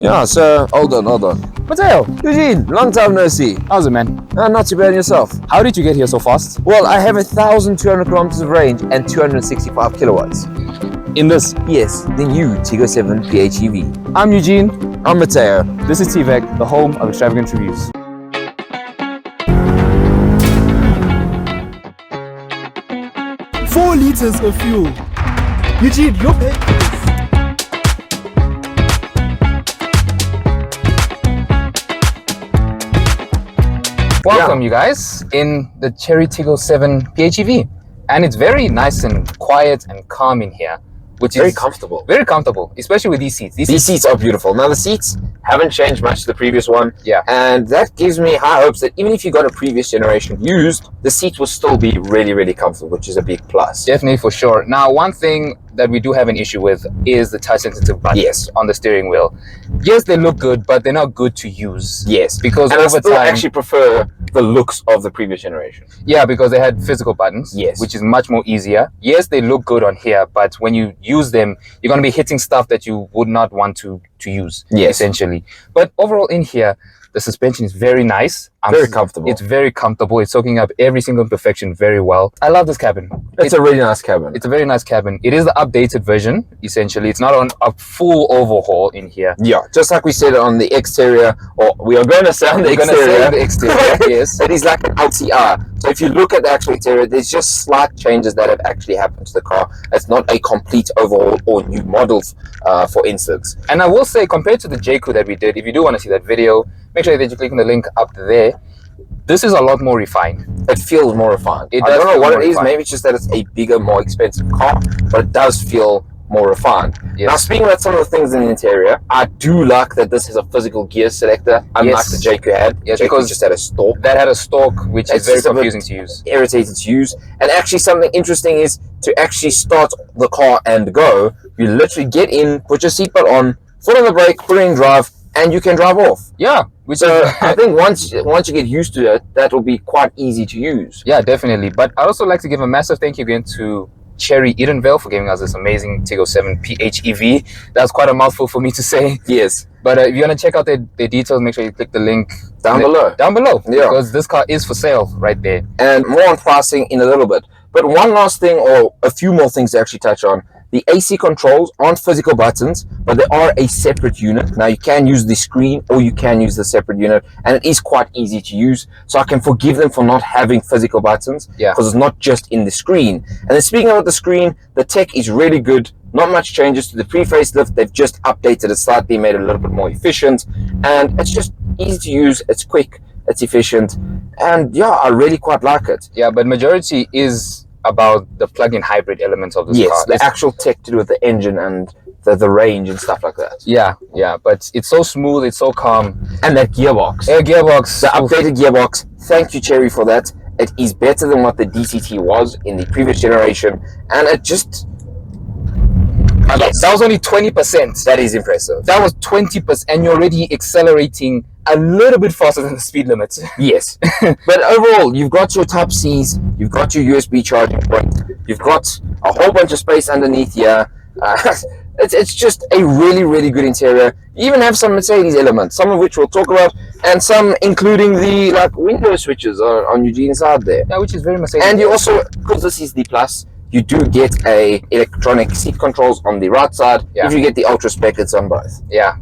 Yeah, so hold on. Mateo, Eugene, long time no see. how's it, man? Not too bad yourself. How did you get here so fast? Well, I have 1,200 kilometers of range and 265 kilowatts. In this, Yes, the new Tiggo 7 PHEV. I'm Eugene. I'm Mateo. This is Tiggo, the home of extravagant reviews. Four liters of fuel. Eugene, you're paying for this. Welcome, you guys, in the Chery Tiggo 7 PHEV. And it's very nice and quiet and calm in here, which Very is comfortable. very comfortable, especially with these seats. These seats are beautiful. Now the seats haven't changed much to the previous one. Yeah. And that gives me high hopes that even if you got a previous generation used, the seat will still be really, really comfortable, which is a big plus. Definitely, for sure. Now, one thing that we do have an issue with is the touch-sensitive buttons Yes. on the steering wheel. Yes, they look good, but they're not good to use. Yes. Because And I over still time, actually prefer the looks of the previous generation. yeah, because they had physical buttons, Yes. which is much more easier. Yes, they look good on here, but when you use them, you're going to be hitting stuff that you would not want to use, Yes. essentially. But overall in here, the suspension is very nice. Very comfortable. It's very comfortable. It's soaking up every single imperfection very well. I love this cabin. It's a really nice cabin. It's a very nice cabin. It is the updated version, essentially. It's not on a full overhaul in here. Yeah, just like we said on the exterior, or we are going to say on the We're going to say exterior. the exterior, yes. It is like an LTR. So if you look at the actual interior, there's just slight changes that have actually happened to the car. It's not a complete overhaul or new models, for instance. And I will say, compared to the Jaecoo that we did, if you do want to see that video, make sure that you click on the link up there. This is a lot more refined. It feels more refined. It I does don't know feel what more it is. refined. Maybe it's just that it's a bigger, more expensive car, but it does feel more refined. Yes. Now, speaking about some of the things in the interior, I do like that this is a physical gear selector, unlike Yes. the Jaecoo had. Yes, Jaecoo because just had a stalk. That had a stalk, which It's is very just a bit confusing to use. Irritated to use. And actually something interesting is to actually start the car and go, you literally get in, put your seatbelt on, foot on the brake, put it in drive, and you can drive off. Yeah, which So is I think once you get used to it, that will be quite easy to use. yeah, definitely. But I'd also like to give a massive thank you again to Chery Indepth for giving us this amazing Tiggo 7 PHEV. That's quite a mouthful for me to say. Yes. But if you want to check out their details, make sure you click the link Down below. Down below. Yeah. Because this car is for sale right there. And more on pricing in a little bit. But one last thing, or a few more things to actually touch on. The AC controls aren't physical buttons, but they are a separate unit. Now, you can use the screen or you can use the separate unit, and it is quite easy to use. So I can forgive them for not having physical buttons, Yeah. because it's not just in the screen. And then speaking about the screen, the tech is really good. Not much changes to the pre-facelift. They've just updated it slightly, made it a little bit more efficient. And it's just easy to use. It's quick. It's efficient. And yeah, I really quite like it. Yeah, but majority is about the plug-in hybrid elements of this Yes, car. the actual tech to do with the engine and the range and stuff like that. Yeah, but it's so smooth, it's so calm. And that gearbox. Air gearbox. The updated gearbox, thank you, Chery, for that. It is better than what the DCT was in the previous generation. And it just... Yes, That was only 20%. that is impressive. That was 20%, and you're already accelerating a little bit faster than the speed limit. Yes. But overall, you've got your Type-Cs, you've got your USB charging point, you've got a whole bunch of space underneath here. It's just a really, really good interior. You even have some Mercedes elements, some of which we'll talk about, and some including the window switches on Eugene's side there. Yeah, which is very Mercedes. And you also, because this is the Plus, you do get a electronic seat controls on the right side. Yeah. If you get the Ultra Spec, it's on both. Yeah.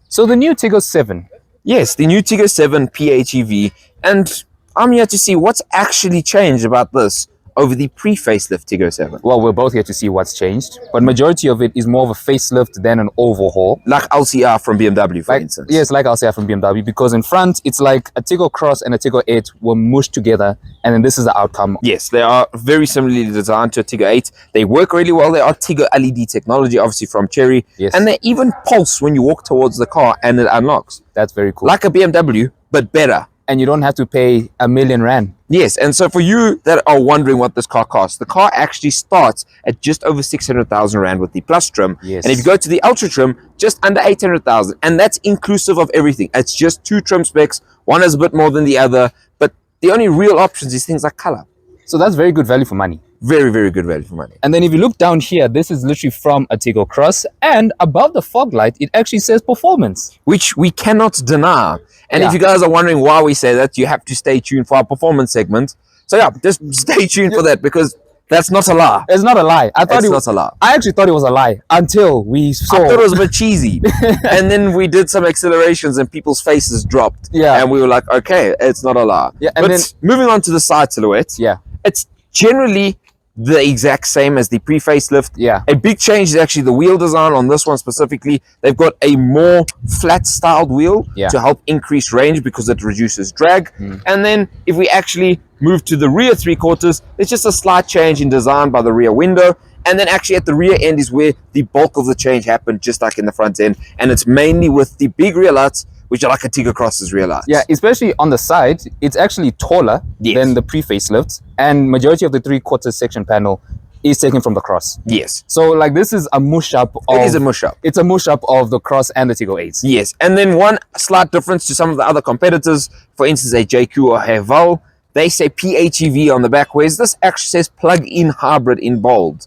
So the new Tiggo 7. Yes, the new Tiggo 7 PHEV, and I'm here to see what's actually changed about this over the pre-facelift Tiggo 7. Well, we're both here to see what's changed, but majority of it is more of a facelift than an overhaul. Like LCR from BMW, for instance. Yes, like I'll say from BMW, because in front, it's like a Tiggo Cross and a Tiggo 8 were mushed together, and then this is the outcome. Yes, they are very similarly designed to a Tiggo 8. They work really well. They are Tiggo LED technology, obviously from Chery. Yes. And they even pulse when you walk towards the car and it unlocks. That's very cool. Like a BMW, but better. And you don't have to pay R1,000,000. Yes, and so for you that are wondering what this car costs, the car actually starts at just over 600,000 Rand with the Plus trim. Yes. And if you go to the Ultra trim, just under 800,000. And that's inclusive of everything. It's just two trim specs. One is a bit more than the other, but the only real options is things like color. So that's very good value for money. Very, very good value for money. And then if you look down here, this is literally from a Tiggo Cross, and above the fog light, it actually says performance. Which we cannot deny. And if you guys are wondering why we say that, you have to stay tuned for our performance segment. So yeah, just stay tuned for that, because that's not a lie. It's not a lie. I thought It's not a lie. I actually thought it was a lie until we saw. I thought it was a bit cheesy. And then we did some accelerations and people's faces dropped. Yeah. And we were like, okay, it's not a lie. Yeah, and but then, moving on to the side silhouette. Yeah. It's generally the exact same as the pre-facelift. Yeah. A big change is actually the wheel design on this one specifically. They've got a more flat styled wheel to help increase range because it reduces drag. And then if we actually move to the rear 3/4, it's just a slight change in design by the rear window. And then actually at the rear end is where the bulk of the change happened, just like in the front end. And it's mainly with the big rear lights, which are like a Tiggo Cross's rear lights. Yeah, especially on the side, it's actually taller than the pre-facelifts, and majority of the 3/4 section panel is taken from the Cross. Yes. So like this is a mush up of, it is a mush up. It's a mush up of the Cross and the Tiggo 8s. Yes. And then one slight difference to some of the other competitors, for instance, a Jaecoo or Haval, they say PHEV on the back, whereas this actually says plug-in hybrid in bold,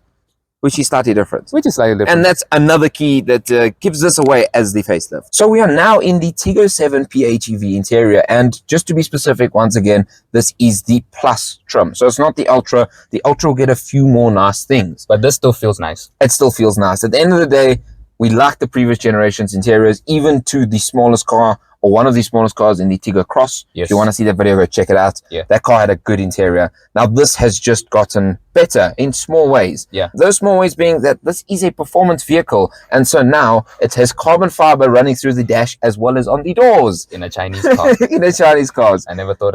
which is slightly different. Which is slightly different. And that's another key that gives this away as the facelift. So we are now in the Tiggo 7 PHEV interior. And just to be specific, once again, this is the Plus trim. So it's not the Ultra. The Ultra will get a few more nice things. But this still feels nice. It still feels nice. At the end of the day, we like the previous generation's interiors, even to the smallest car, or one of the smallest cars in the Tiggo Cross. Yes. If you want to see that video, go check it out. Yeah. That car had a good interior. Now this has just gotten better in small ways. Yeah. Those small ways being that this is a performance vehicle. And so now it has carbon fiber running through the dash as well as on the doors. In a Chinese car. In a Chinese cars. I never thought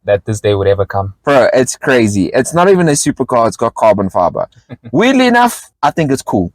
that this day would ever come. Bro, it's crazy. It's not even a supercar. It's got carbon fiber. Weirdly enough, I think it's cool.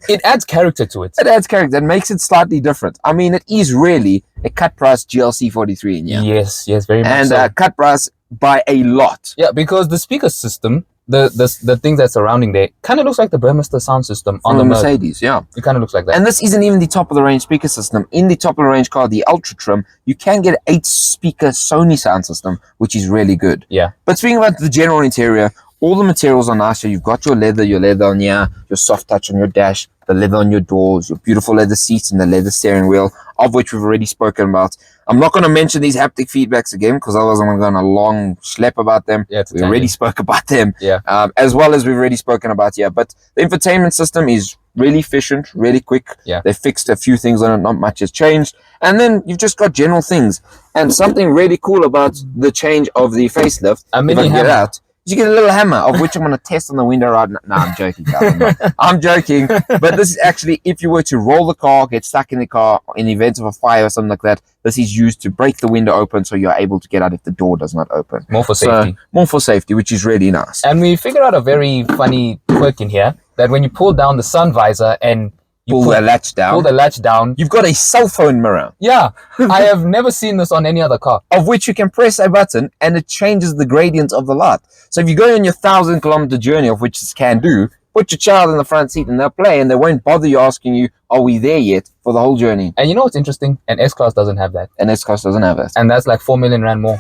It adds character to it. It adds character. It makes it slightly different. I mean, it is really a cut price GLC 43 in here. Yes, very much And so. cut price by a lot. Yeah, because the speaker system, the thing that's surrounding there, kind of looks like the Burmester sound system on On the Mercedes, yeah. It kind of looks like that. And this isn't even the top of the range speaker system. In the top of the range car, the Ultra trim, you can get an 8-speaker Sony sound system, which is really good. Yeah. But speaking about the general interior, all the materials are nice. So you've got your leather on here, your soft touch on your dash, the leather on your doors, your beautiful leather seats, and the leather steering wheel, of which we've already spoken about. I'm not going to mention these haptic feedbacks again, because otherwise I'm going to go on a long schlep about them. Yeah, we already spoke about them. Yeah. As well as we've already spoken about here. But the infotainment system is really efficient, really quick. Yeah. They fixed a few things on it, not much has changed. And then you've just got general things. And something really cool about the change of the facelift, A if mini I can get hammer. it out, you get a little hammer, of which I'm going to test on the window right now. No, I'm joking, Calvin. I'm joking. But this is actually, if you were to roll the car, get stuck in the car, in the event of a fire or something like that, this is used to break the window open so you're able to get out if the door does not open. More for safety. So, more for safety, which is really nice. And we figured out a very funny quirk in here, that when you pull down the sun visor and you Pull the latch down. pull the latch down. You've got a cell phone mirror, Yeah, I have never seen this on any other car. of which you can press a button and it changes the gradient of the light. So if you go on your 1,000-kilometer journey, of which this can do, put your child in the front seat and they'll play, and they won't bother you asking you, are we there yet, for the whole journey. And you know what's interesting? An S-Class doesn't have that. And S-Class doesn't have it. And that's like 4 million rand more.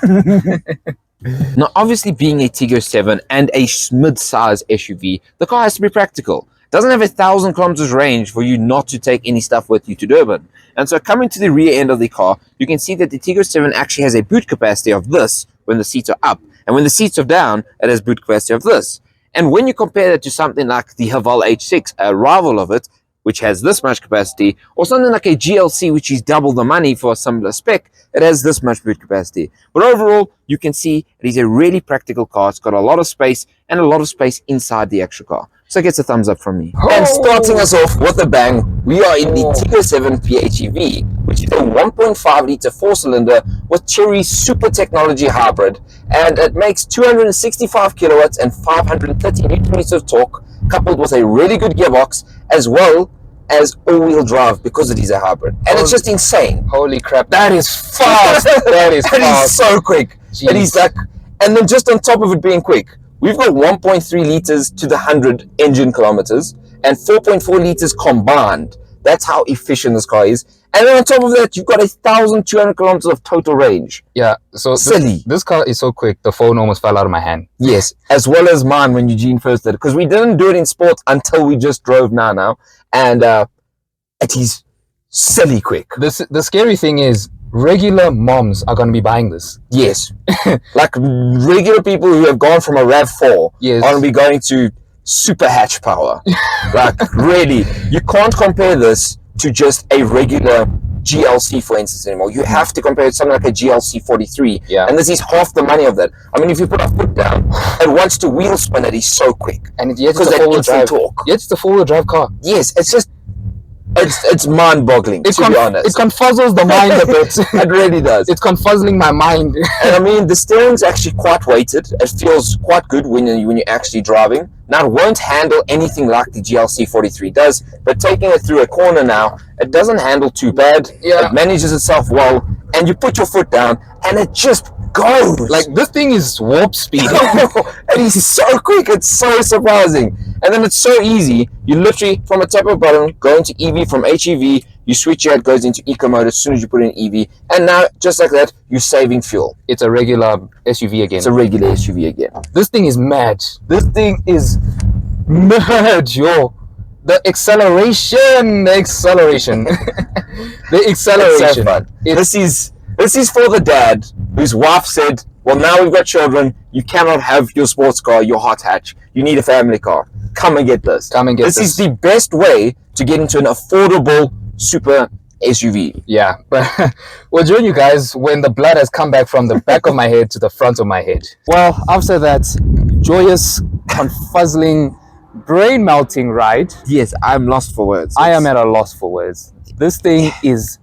Now, obviously, being a Tiggo 7 and a mid-size SUV, the car has to be practical. It doesn't have 1,000 kilometers range for you not to take any stuff with you to Durban. And so coming to the rear end of the car, you can see that the Tiggo 7 actually has a boot capacity of this when the seats are up. And when the seats are down, it has boot capacity of this. And when you compare that to something like the Haval H6, a rival of it, which has this much capacity, or something like a GLC, which is double the money for a similar spec, it has this much boot capacity. But overall, you can see it is a really practical car. It's got a lot of space and a lot of space inside the actual car. So it gets a thumbs up from me. And starting us off with a bang, we are in the Tiggo 7 PHEV, which is a 1.5 litre 4-cylinder with Chery super technology hybrid. And it makes 265 kilowatts and 530 newton meters of torque, coupled with a really good gearbox, as well as all-wheel drive, because it is a hybrid. And it's just insane. Holy crap. That is fast. That is That fast. is so quick. Jeez. It is like, and then just on top of it being quick, we've got 1.3 liters to the 100 engine kilometers and 4.4 liters combined. That's how efficient this car is. And then on top of that, you've got 1,200 kilometers of total range. Yeah, so Silly. This car is so quick, the phone almost fell out of my hand. Yes, as well as mine when Eugene first did it. Because we didn't do it in sport until we just drove now. And it is silly quick. The scary thing is, regular moms are going to be buying this. Yes. Like regular people who have gone from a RAV4 Yes. are going to be going to super hatch power. Like really, you can't compare this to just a regular GLC, for instance, anymore. You have to compare it to something like a GLC 43. Yeah. And this is half the money of that. I mean, if you put a foot down, it wants to wheel spin it is so quick. And yet Because it's a that four-wheel instant drive. torque. Yet it's the four-wheel drive car. Yes, it's just, it's mind-boggling, to be honest. It confuzzles the mind a bit. It really does. It's confuzzling my mind. And I mean, the steering's actually quite weighted. It feels quite good when you're actually driving. Now, it won't handle anything like the GLC 43 does, but taking it through a corner now, it doesn't handle too bad. Yeah. It manages itself well, and you put your foot down, and it just goes. Like, this thing is warp speed. It is so quick. It's so surprising. And then it's so easy. You literally, from a tap of a button, go into EV from HEV, you switch it, goes into eco mode as soon as you put in EV, and now, just like that, you're saving fuel. It's a regular SUV again. It's a regular SUV again. This thing is mad. This thing is mad, yo. The acceleration. It's so fun. This is for the dad whose wife said, well, now we've got children, you cannot have your sports car, your hot hatch. You need a family car. Come and get this. Come and get this. This is the best way to get into an affordable super SUV. Yeah, but we'll join you guys when the blood has come back from the back of my head to the front of my head. Well, after that joyous, confuzzling, brain-melting ride, Yes, I'm lost for words. I am at a loss for words. This thing is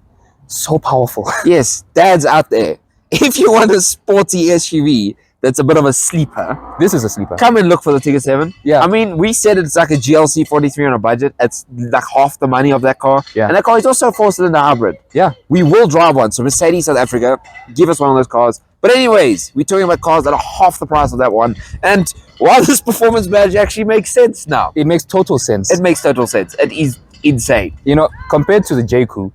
so powerful. Yes, dads out there, if you want a sporty SUV that's a bit of a sleeper, This is a sleeper. come and look for the Tiggo 7. Yeah. I mean, we said it's like a GLC 43 on a budget. It's like half the money of that car. Yeah. And that car is also a 4-cylinder hybrid. Yeah. We will drive one. So Mercedes South Africa, give us one of those cars. But anyways, we're talking about cars that are half the price of that one. And while this performance badge actually makes sense now, It makes total sense. it makes total sense. It is insane. You know, compared to the Jaecoo,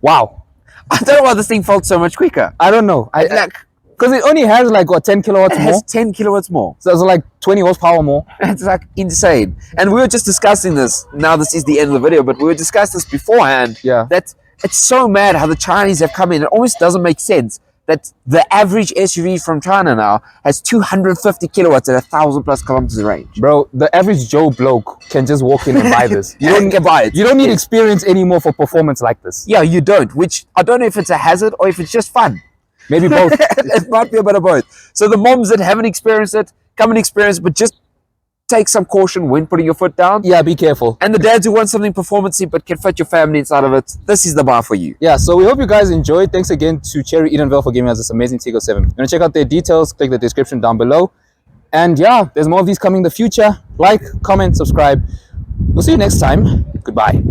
wow. I don't know why this thing felt so much quicker. I don't know. Because it only has like, what, 10 kilowatts It more? has 10 kilowatts more. So it's like 20 horsepower more. It's like insane. And we were just discussing this. Now this is the end of the video, but we were discussing this beforehand. Yeah. That it's so mad how the Chinese have come in. It almost doesn't make sense that the average SUV from China now has 250 kilowatts at 1,000 plus kilometers range. Bro, the average Joe bloke can just walk in and buy this. You don't get buy it. You don't need experience anymore for performance like this. Yeah, you don't. Which I don't know if it's a hazard or if it's just fun. Maybe both. It might be a bit of both. So the moms that haven't experienced it, come and experience it, but just take some caution when putting your foot down. Yeah, be careful. And the dads who want something performancey but can fit your family inside of it, this is the bar for you. Yeah, so we hope you guys enjoyed. Thanks again to Chery Indepth for giving us this amazing Tiggo 7. If you want to check out their details, click the description down below. And yeah, there's more of these coming in the future. Like, comment, subscribe. We'll see you next time. Goodbye.